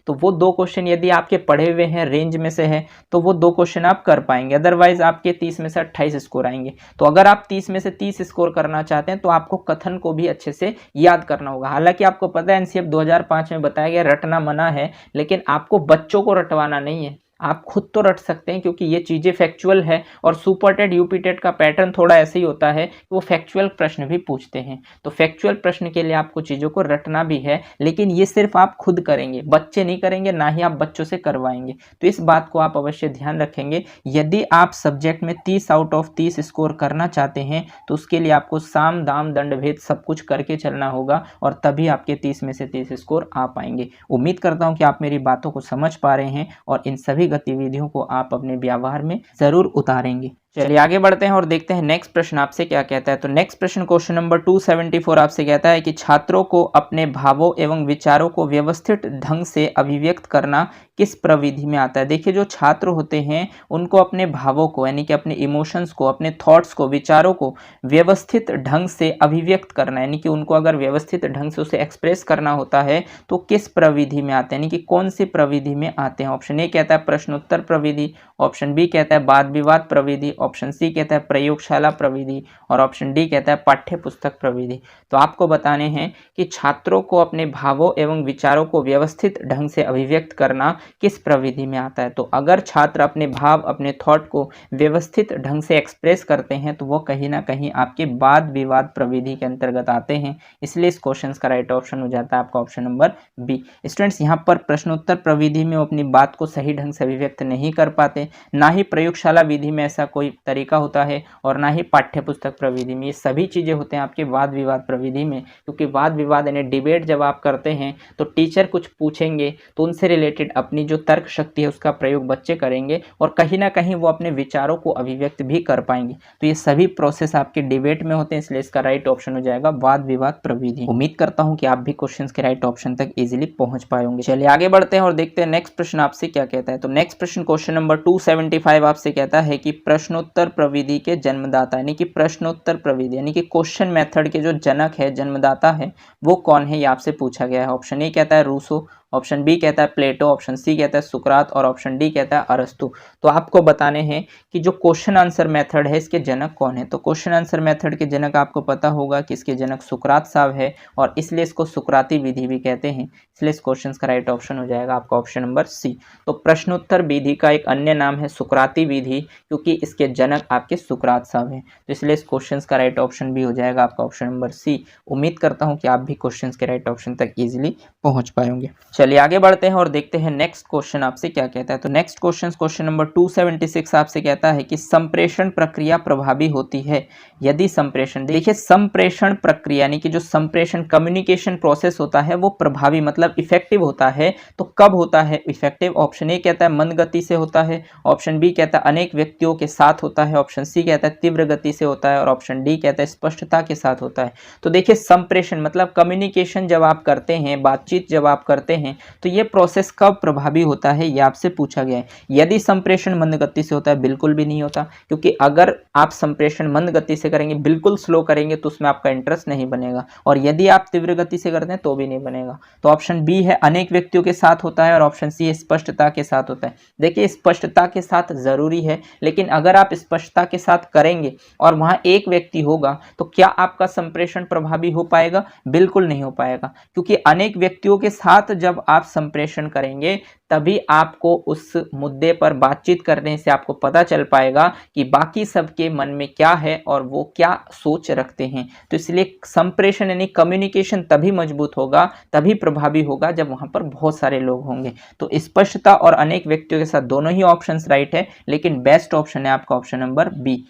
तो वो 2 क्वेश्चन यदि आपके पढ़े हुए हैं रेंज में से है तो वो 2 क्वेश्चन आप कर पाएंगे, अदरवाइज आपके 30 में से 28 स्कोर आएंगे। तो अगर आप 30 में से 30 स्कोर करना चाहते हैं तो आपको कथन को भी अच्छे से याद करना होगा। हालांकि आपको पता है एनसीएफ 2005 में बताया गया रटना मना है, लेकिन आपको बच्चों को रटवाना नहीं है, आप खुद तो रट सकते हैं क्योंकि ये चीज़ें फैक्चुअल है और सुपर टेट यूपी टेट का पैटर्न थोड़ा ऐसे ही होता है कि वो फैक्चुअल प्रश्न भी पूछते हैं। तो फैक्चुअल प्रश्न के लिए आपको चीज़ों को रटना भी है, लेकिन ये सिर्फ आप खुद करेंगे, बच्चे नहीं करेंगे, ना ही आप बच्चों से करवाएंगे। तो इस बात को आप अवश्य ध्यान रखेंगे। यदि आप सब्जेक्ट में 30 आउट ऑफ 30 स्कोर करना चाहते हैं तो उसके लिए आपको साम दाम दंड भेद सब कुछ करके चलना होगा और तभी आपके 30 में से 30 स्कोर आ पाएंगे। उम्मीद करता हूँ कि आप मेरी बातों को समझ पा रहे हैं और इन सभी गतिविधियों को आप अपने व्यवहार में जरूर उतारेंगे। चलिए आगे बढ़ते हैं और देखते हैं नेक्स्ट प्रश्न आपसे क्या कहता है। तो नेक्स्ट प्रश्न क्वेश्चन नंबर 274 आपसे कहता है कि छात्रों को अपने भावों एवं विचारों को व्यवस्थित ढंग से अभिव्यक्त करना किस प्रविधि में आता है। देखिए जो छात्र होते हैं उनको अपने भावों को यानी कि अपने इमोशंस को, अपने थॉट्स को, विचारों को व्यवस्थित ढंग से अभिव्यक्त करना, यानी कि उनको अगर व्यवस्थित ढंग से उसे एक्सप्रेस करना होता है तो किस प्रविधि में आते हैं, यानी कि कौन सी प्रविधि में आते हैं। ऑप्शन ए कहता है प्रश्नोत्तर प्रविधि, ऑप्शन बी कहता है वाद विवाद प्रविधि, ऑप्शन सी कहता है प्रयोगशाला प्रविधि और ऑप्शन डी कहता है पाठ्य पुस्तक प्रविधि। तो आपको बताने हैं कि छात्रों को अपने भावों एवं विचारों को व्यवस्थित ढंग से अभिव्यक्त करना किस प्रविधि में आता है। तो अगर छात्र अपने भाव, अपने थॉट को व्यवस्थित ढंग से एक्सप्रेस करते हैं तो वो कहीं ना कहीं आपके वाद विवाद प्रविधि के अंतर्गत आते हैं, इसलिए इस क्वेश्चन का राइट ऑप्शन हो जाता है आपका ऑप्शन नंबर बी। स्टूडेंट्स यहाँ पर प्रश्नोत्तर प्रविधि में वो अपनी बात को सही ढंग से अभिव्यक्त नहीं कर पाते, ना ही प्रयोगशाला विधि में ऐसा कोई तरीका होता है और ना ही पाठ्य पुस्तक प्रविधि में। ये सभी चीजें होते हैं आपके वाद विवाद प्रविधि में, क्योंकि वाद विवाद यानी डिबेट जब आप करते हैं तो टीचर कुछ पूछेंगे तो उनसे रिलेटेड अपनी जो तर्क शक्ति है उसका प्रयोग बच्चे करेंगे और कहीं ना कहीं वो अपने विचारों को अभिव्यक्त भी कर पाएंगे। तो ये सभी प्रोसेस आपके डिबेट में होते हैं, इसलिए इसका राइट ऑप्शन हो जाएगा वाद विवाद प्रविधि। उम्मीद करता हूं कि आप भी क्वेश्चंस के राइट ऑप्शन तक इजीली पहुंच पाएंगे। चलिए आगे बढ़ते हैं और देखते हैं नेक्स्ट प्रश्न आपसे क्या कहता है। तो नेक्स्ट प्रश्न क्वेश्चन नंबर 275 आपसे कहता है कि प्रश्नोत्तर प्रविधि के जन्मदाता, यानी कि प्रश्नोत्तर प्रविधि यानी कि क्वेश्चन मेथड के जो जनक है, जन्मदाता है, वो कौन है, ये आपसे पूछा गया है। ऑप्शन ए कहता है रूसो, ऑप्शन बी कहता है प्लेटो, ऑप्शन सी कहता है सुकरात और ऑप्शन डी कहता है अरस्तु। तो आपको बताने हैं कि जो क्वेश्चन आंसर मेथड है इसके जनक कौन है। तो क्वेश्चन आंसर मेथड के जनक आपको पता होगा कि इसके जनक सुकरात साहब है और इसलिए इसको सुकराती विधि भी कहते हैं, इसलिए इस क्वेश्चन का राइट ऑप्शन हो जाएगा आपका ऑप्शन नंबर सी। तो प्रश्नोत्तर विधि का एक अन्य नाम है सुकराती विधि, क्योंकि इसके जनक आपके सुकरात साहब हैं, तो इसलिए इस क्वेश्चन का राइट ऑप्शन भी हो जाएगा आपका ऑप्शन नंबर सी। उम्मीद करता हूं कि आप भी क्वेश्चन के राइट ऑप्शन तक इजीली पहुंच पाएंगे। चलिए आगे बढ़ते हैं और देखते हैं नेक्स्ट क्वेश्चन आपसे क्या कहता है। तो नेक्स्ट क्वेश्चन नंबर 276 आपसे कहता है कि संप्रेषण प्रक्रिया प्रभावी होती है यदि संप्रेषण, देखिए संप्रेषण प्रक्रिया यानी कि जो संप्रेषण कम्युनिकेशन प्रोसेस होता है वो प्रभावी मतलब इफेक्टिव होता है। तो कब होता है इफेक्टिव। ऑप्शन ए कहता है मंद गति से होता है, ऑप्शन बी कहता है अनेक व्यक्तियों के साथ होता है, ऑप्शन सी कहता है तीव्र गति से होता है और ऑप्शन डी कहता है स्पष्टता के साथ होता है। तो देखिए संप्रेषण मतलब कम्युनिकेशन जब आप करते हैं, बातचीत जब आप करते हैं तो ये प्रोसेस कब प्रभावी होता है, ये आपसे पूछा गया है। यदि संप्रेषण मंद गति से होता है बिल्कुल भी नहीं होता, क्योंकि अगर आप संप्रेषण मंद गति से करेंगे, बिल्कुल स्लो करेंगे तो उसमें आपका इंटरेस्ट नहीं बनेगा, और यदि आप तीव्र गति से करते हैं तो भी नहीं बनेगा। तो ऑप्शन बी है अनेक व्यक्तियों के साथ होता है और ऑप्शन सी है स्पष्टता के साथ होता है। देखिए स्पष्टता के साथ जरूरी है, लेकिन अगर आप स्पष्टता के साथ करेंगे और वहां एक व्यक्ति होगा तो क्या आपका संप्रेषण प्रभावी हो पाएगा, बिल्कुल नहीं हो पाएगा, क्योंकि अनेक व्यक्तियों के साथ जब जब आप संप्रेषण करेंगे तभी आपको उस मुद्दे पर बातचीत करने से आपको पता चल पाएगा कि बाकी सबके मन में क्या है और वो क्या सोच रखते हैं। तो इसलिए संप्रेषण यानी कम्युनिकेशन तभी मजबूत होगा, तभी प्रभावी होगा जब वहां पर बहुत सारे लोग होंगे। तो स्पष्टता और अनेक व्यक्तियों के साथ दोनों ही ऑप्शंस राइट है, लेकिन बेस्ट ऑप्शन है आपका ऑप्शन नंबर बी।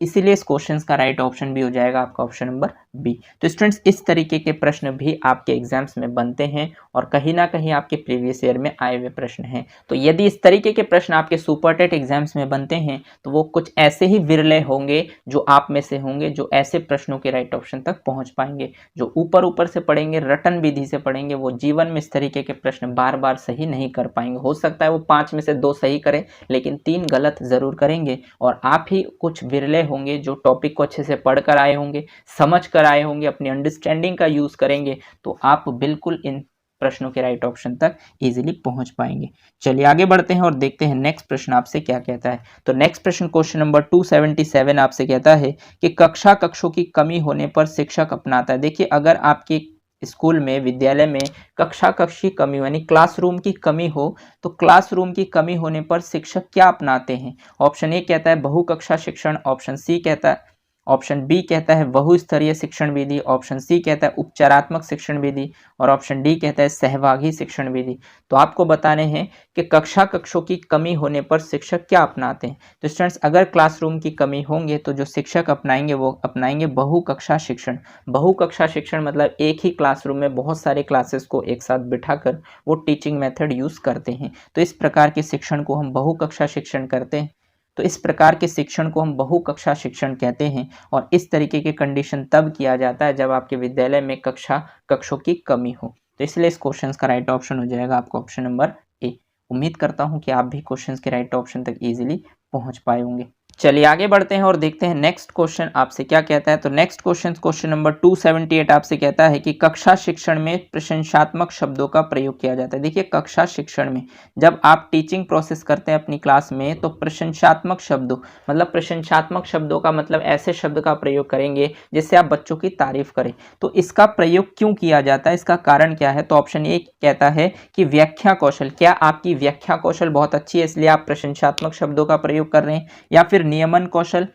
इसीलिए इस क्वेश्चन का राइट ऑप्शन भी हो जाएगा आपका ऑप्शन नंबर बी। तो स्टूडेंट्स इस तरीके के प्रश्न भी आपके एग्जाम्स में बनते हैं और कहीं ना कहीं आपके प्रीवियस ईयर में आए हुए प्रश्न हैं। तो यदि इस तरीके के प्रश्न आपके सुपर टेट एग्जाम्स में बनते हैं तो वो कुछ ऐसे ही विरले होंगे जो आप में से होंगे जो ऐसे प्रश्नों के राइट ऑप्शन तक पहुंच पाएंगे। जो ऊपर ऊपर से पढ़ेंगे, रटन विधि से पढ़ेंगे, वो जीवन में इस तरीके के प्रश्न बार बार सही नहीं कर पाएंगे। हो सकता है वो 5 में से 2 सही करें, लेकिन 3 गलत जरूर करेंगे। और आप ही कुछ विरले होंगे जो टॉपिक को अच्छे से पढ़ कर आए होंगे, समझ कर आए होंगे, अपनी अंडरस्टैंडिंग का यूज करेंगे, तो आप बिल्कुल इन प्रश्नों के राइट ऑप्शन तक इजीली पहुंच पाएंगे। चलिए आगे बढ़ते हैं और देखते हैं नेक्स्ट प्रश्न आपसे क्या कहता है। तो नेक्स्ट प्रश्न क्वेश्चन नंबर 277 आपसे कहता है कि कक्षों की कमी होने पर शिक्षक अपनाता है। देखिए, अगर आपके स्कूल में, विद्यालय में कक्ष की कमी यानी क्लासरूम की कमी हो, तो क्लासरूम की कमी होने पर शिक्षक क्या अपनाते हैं। ऑप्शन ए कहता है बहुकक्षा शिक्षण, ऑप्शन बी कहता है बहुस्तरीय शिक्षण विधि, ऑप्शन सी कहता है उपचारात्मक शिक्षण विधि और ऑप्शन डी कहता है सहभागी शिक्षण विधि। तो आपको बताने हैं कि कक्षों की कमी होने पर शिक्षक क्या अपनाते हैं। तो स्टूडेंट्स, अगर क्लासरूम की कमी होंगे तो जो शिक्षक अपनाएंगे वो अपनाएंगे बहुकक्षा शिक्षण। बहुकक्षा शिक्षण मतलब एक ही क्लासरूम में बहुत सारे क्लासेस को एक साथ बिठाकर वो टीचिंग मेथड यूज करते हैं। तो इस प्रकार के शिक्षण को हम बहुकक्षा शिक्षण करते हैं। तो इस प्रकार के शिक्षण को हम बहुकक्षा शिक्षण कहते हैं और इस तरीके के कंडीशन तब किया जाता है जब आपके विद्यालय में कक्षों की कमी हो। तो इसलिए इस क्वेश्चन का राइट ऑप्शन हो जाएगा आपका ऑप्शन नंबर ए। उम्मीद करता हूं कि आप भी क्वेश्चन के राइट ऑप्शन तक इजीली पहुंच पाए होंगे। चलिए आगे बढ़ते हैं और देखते हैं नेक्स्ट क्वेश्चन आपसे क्या कहता है। तो नेक्स्ट क्वेश्चन नंबर 278 आपसे कहता है कि कक्षा शिक्षण में प्रशंसात्मक शब्दों का प्रयोग किया जाता है। देखिए, कक्षा शिक्षण में जब आप टीचिंग प्रोसेस करते हैं अपनी क्लास में, तो प्रशंसात्मक शब्दों का मतलब ऐसे शब्द का प्रयोग करेंगे जिससे आप बच्चों की तारीफ करें। तो इसका प्रयोग क्यों किया जाता है, इसका कारण क्या है। तो ऑप्शन ए कहता है कि व्याख्या कौशल, क्या आपकी व्याख्या कौशल बहुत अच्छी है इसलिए आप प्रशंसात्मक शब्दों का प्रयोग कर रहे हैं, या फिर नियमन कौशल,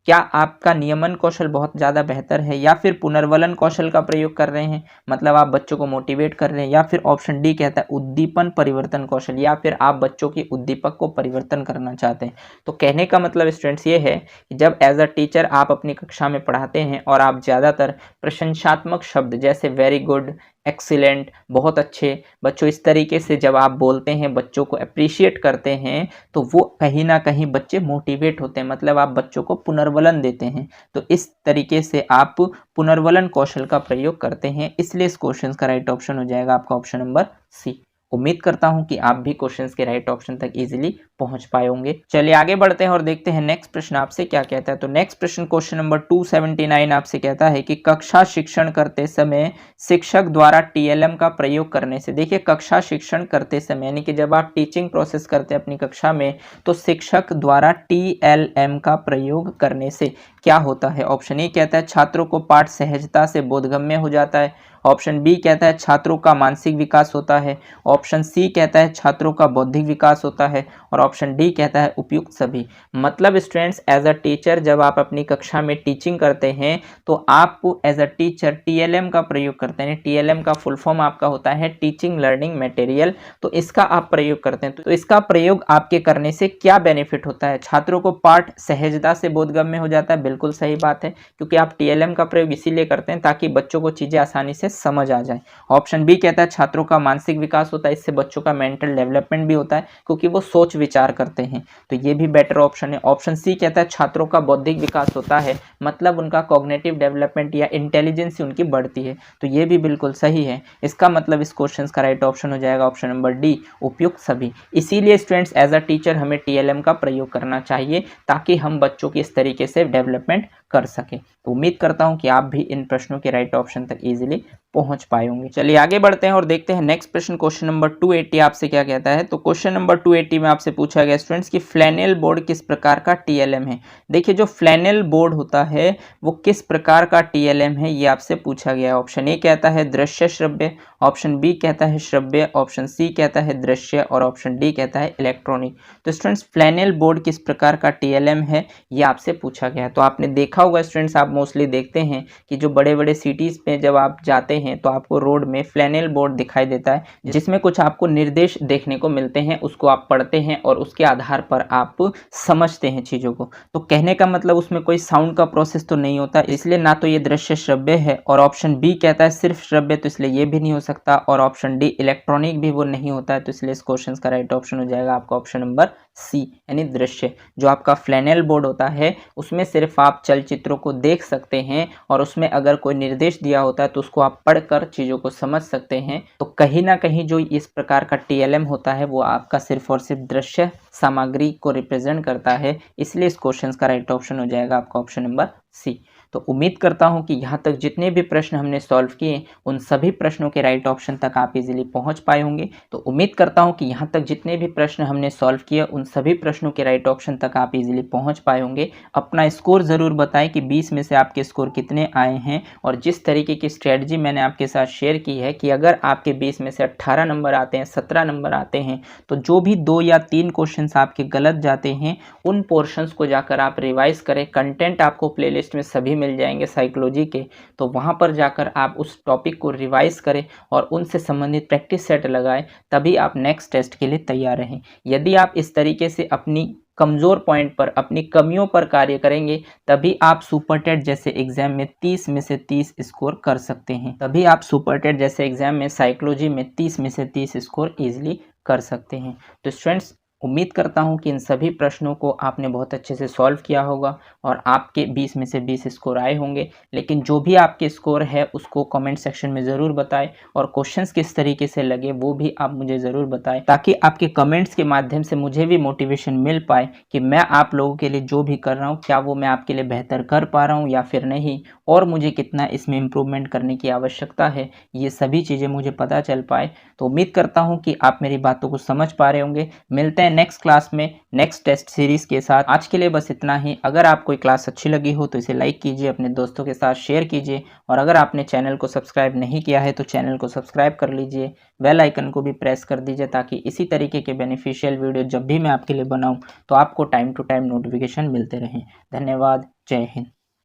क्या आपका नियमन कौशल बहुत ज़्यादा बेहतर है, या फिर पुनर्वलन कौशल का प्रयोग कर रहे हैं, मतलब आप बच्चों को मोटिवेट कर रहे हैं, या फिर ऑप्शन डी कहता है उद्दीपन परिवर्तन कौशल, या फिर आप बच्चों की उद्दीपक को परिवर्तन करना चाहते हैं। तो कहने का मतलब स्टूडेंट्स ये है कि जब एज अ टीचर आप अपनी कक्षा में पढ़ाते हैं और आप ज़्यादातर प्रशंसात्मक शब्द जैसे वेरी गुड, एक्सीलेंट, बहुत अच्छे बच्चों, इस तरीके से जब आप बोलते हैं, बच्चों को अप्रिशिएट करते हैं, तो वो कहीं ना कहीं बच्चे मोटिवेट होते हैं, मतलब आप बच्चों को पुनर्वलन देते हैं। तो इस तरीके से आप पुनर्वलन कौशल का प्रयोग करते हैं। इसलिए इस क्वेश्चन का राइट ऑप्शन हो जाएगा आपका ऑप्शन नंबर सी। उम्मीद करता हूं कि आप भी क्वेश्चंस के राइट ऑप्शन तक इजीली पहुंच पाए होंगे। चलिए आगे बढ़ते हैं और देखते हैं नेक्स्ट प्रश्न आपसे क्या कहता है। तो नेक्स्ट प्रश्न क्वेश्चन नंबर 279 आपसे कहता है कि कक्षा शिक्षण करते समय शिक्षक द्वारा टीएलएम का प्रयोग करने से। देखिए, कक्षा शिक्षण करते समय यानी कि जब आप टीचिंग प्रोसेस करते हैं अपनी कक्षा में, तो शिक्षक द्वारा टीएलएम का प्रयोग करने से क्या होता है। ऑप्शन ए कहता है छात्रों को पाठ सहजता से बोधगम्य हो जाता है, ऑप्शन बी कहता है छात्रों का मानसिक विकास होता है, ऑप्शन सी कहता है छात्रों का बौद्धिक विकास होता है और ऑप्शन डी कहता है उपयुक्त सभी। मतलब स्टूडेंट्स, एज अ टीचर जब आप अपनी कक्षा में टीचिंग करते हैं तो आप एज अ टीचर टीएलएम का प्रयोग करते हैं। टीएलएम का फुल फॉर्म आपका होता है टीचिंग लर्निंग मटेरियल। तो इसका आप प्रयोग करते हैं। तो इसका प्रयोग आपके करने से क्या बेनिफिट होता है। छात्रों को पाठ सहजता से बोधगम्य हो जाता है, बिल्कुल सही बात है, क्योंकि आप टीएलएम का प्रयोग इसीलिए करते हैं ताकि बच्चों को चीजें आसानी से समझ आ जाए। ऑप्शन बी कहता है छात्रों का मानसिक विकास होता है, इससे बच्चों का मेंटल डेवलपमेंट भी होता है क्योंकि वो सोच विचार करते हैं, तो ये भी बेटर ऑप्शन है। ऑप्शन सी कहता है छात्रों का बौद्धिक विकास होता है, मतलब उनका कॉग्निटिव डेवलपमेंट या इंटेलिजेंस उनकी बढ़ती है, तो ये भी बिल्कुल सही है। इसका मतलब इस क्वेश्चन का राइट ऑप्शन हो जाएगा ऑप्शन नंबर डी, उपयुक्त सभी। इसीलिए स्टूडेंट्स, एज अ टीचर हमें टीएलएम का प्रयोग करना चाहिए ताकि हम बच्चों की इस तरीके से डेवलपमेंट कर सके। तो उम्मीद करता हूं कि आप भी इन प्रश्नों के राइट ऑप्शन तक इजीली पहुंच पाए होंगे। चलिए आगे बढ़ते हैं और देखते हैं नेक्स्ट प्रश्न क्वेश्चन नंबर 280 आपसे क्या कहता है। तो क्वेश्चन नंबर 280 में आपसे पूछा गया स्टूडेंट्स कि फ्लैनेल बोर्ड किस प्रकार का टीएलएम है। देखिए जो फ्लैनेल बोर्ड होता है वो किस प्रकार का टीएलएम है ये आपसे पूछा गया है। ऑप्शन ए कहता है दृश्य श्रव्य, ऑप्शन बी कहता है श्रव्य, ऑप्शन सी कहता है दृश्य और ऑप्शन डी कहता है इलेक्ट्रॉनिक। तो स्टूडेंट्स फ्लैनेल बोर्ड किस प्रकार का टीएलएम है ये आपसे पूछा गया है। तो आपने देखा होगा स्टूडेंट्स, आप मोस्टली देखते हैं कि जो बड़े बड़े सिटीज़ पे जब आप जाते हैं तो आपको रोड में फ्लैनेल बोर्ड दिखाई देता है जिसमें कुछ आपको निर्देश देखने को मिलते हैं, उसको आप पढ़ते हैं और उसके आधार पर आप समझते हैं चीज़ों को। तो कहने का मतलब उसमें कोई साउंड का प्रोसेस तो नहीं होता, इसलिए ना तो ये दृश्य श्रव्य है और ऑप्शन बी कहता है सिर्फ श्रव्य, तो इसलिए ये भी नहीं हो सकता और ऑप्शन डी इलेक्ट्रॉनिक भी वो नहीं होता है। तो इसलिए इस क्वेश्चन का राइट ऑप्शन हो जाएगा आपका ऑप्शन नंबर सी यानी दृश्य। जो आपका फ्लैनेल बोर्ड होता है उसमें सिर्फ आप चलचित्रों को देख सकते हैं और उसमें अगर कोई निर्देश दिया होता है तो उसको आप पढ़कर चीज़ों को समझ सकते हैं। तो कहीं ना कहीं जो इस प्रकार का टीएलएम होता है वो आपका सिर्फ और सिर्फ दृश्य सामग्री को रिप्रेजेंट करता है, इसलिए इस क्वेश्चन का राइट ऑप्शन हो जाएगा आपका ऑप्शन नंबर सी। तो उम्मीद करता हूं कि यहाँ तक जितने भी प्रश्न हमने सॉल्व किए उन सभी प्रश्नों के राइट ऑप्शन तक आप इजीली पहुंच पाए होंगे। तो उम्मीद करता हूं कि यहाँ तक जितने भी प्रश्न हमने सॉल्व किए उन सभी प्रश्नों के राइट ऑप्शन तक आप इजीली पहुंच पाए होंगे। अपना स्कोर ज़रूर बताएं कि 20 में से आपके स्कोर कितने आए हैं। और जिस तरीके की स्ट्रेटजी मैंने आपके साथ शेयर की है कि अगर आपके 20 में से 18 नंबर आते हैं, 17 नंबर आते हैं, तो जो भी 2 या 3 क्वेश्चन आपके गलत जाते हैं उन पोर्शंस को जाकर आप रिवाइज करें। कंटेंट आपको प्लेलिस्ट में सभी मिल जाएंगे साइकोलॉजी के, तो वहां पर जाकर आप उस टॉपिक को रिवाइज करें और उनसे संबंधित प्रैक्टिस सेट लगाएं, तभी आप नेक्स्ट टेस्ट के लिए तैयार रहें। यदि आप इस तरीके से अपनी कमज़ोर पॉइंट पर, अपनी कमियों पर कार्य करेंगे, तभी आप सुपर टेट जैसे एग्जाम में 30 में से 30 स्कोर कर सकते हैं। तभी आप सुपर टेट जैसे एग्जाम में साइकोलॉजी में 30 में से 30 स्कोर ईजिली कर सकते हैं। तो स्टूडेंट्स उम्मीद करता हूं कि इन सभी प्रश्नों को आपने बहुत अच्छे से सॉल्व किया होगा और आपके 20 में से 20 स्कोर आए होंगे। लेकिन जो भी आपके स्कोर है उसको कमेंट सेक्शन में ज़रूर बताएं और क्वेश्चंस किस तरीके से लगे वो भी आप मुझे ज़रूर बताएं, ताकि आपके कमेंट्स के माध्यम से मुझे भी मोटिवेशन मिल पाए कि मैं आप लोगों के लिए जो भी कर रहा हूँ क्या वो मैं आपके लिए बेहतर कर पा रहा हूँ या फिर नहीं, और मुझे कितना इसमें इम्प्रूवमेंट करने की आवश्यकता है, ये सभी चीज़ें मुझे पता चल पाए। तो उम्मीद करता हूँ कि आप मेरी बातों को समझ पा रहे होंगे। मिलते हैं नेक्स्ट क्लास में नेक्स्ट टेस्ट सीरीज़ के साथ। आज के लिए बस इतना ही। अगर आपको कोई क्लास अच्छी लगी हो तो इसे लाइक कीजिए, अपने दोस्तों के साथ शेयर कीजिए और अगर आपने चैनल को सब्सक्राइब नहीं किया है तो चैनल को सब्सक्राइब कर लीजिए, बेल आइकन को भी प्रेस कर दीजिए ताकि इसी तरीके के बेनिफिशियल वीडियो जब भी मैं आपके लिए बनाऊं तो आपको टाइम टू टाइम नोटिफिकेशन मिलते रहें। धन्यवाद। जय हिंद।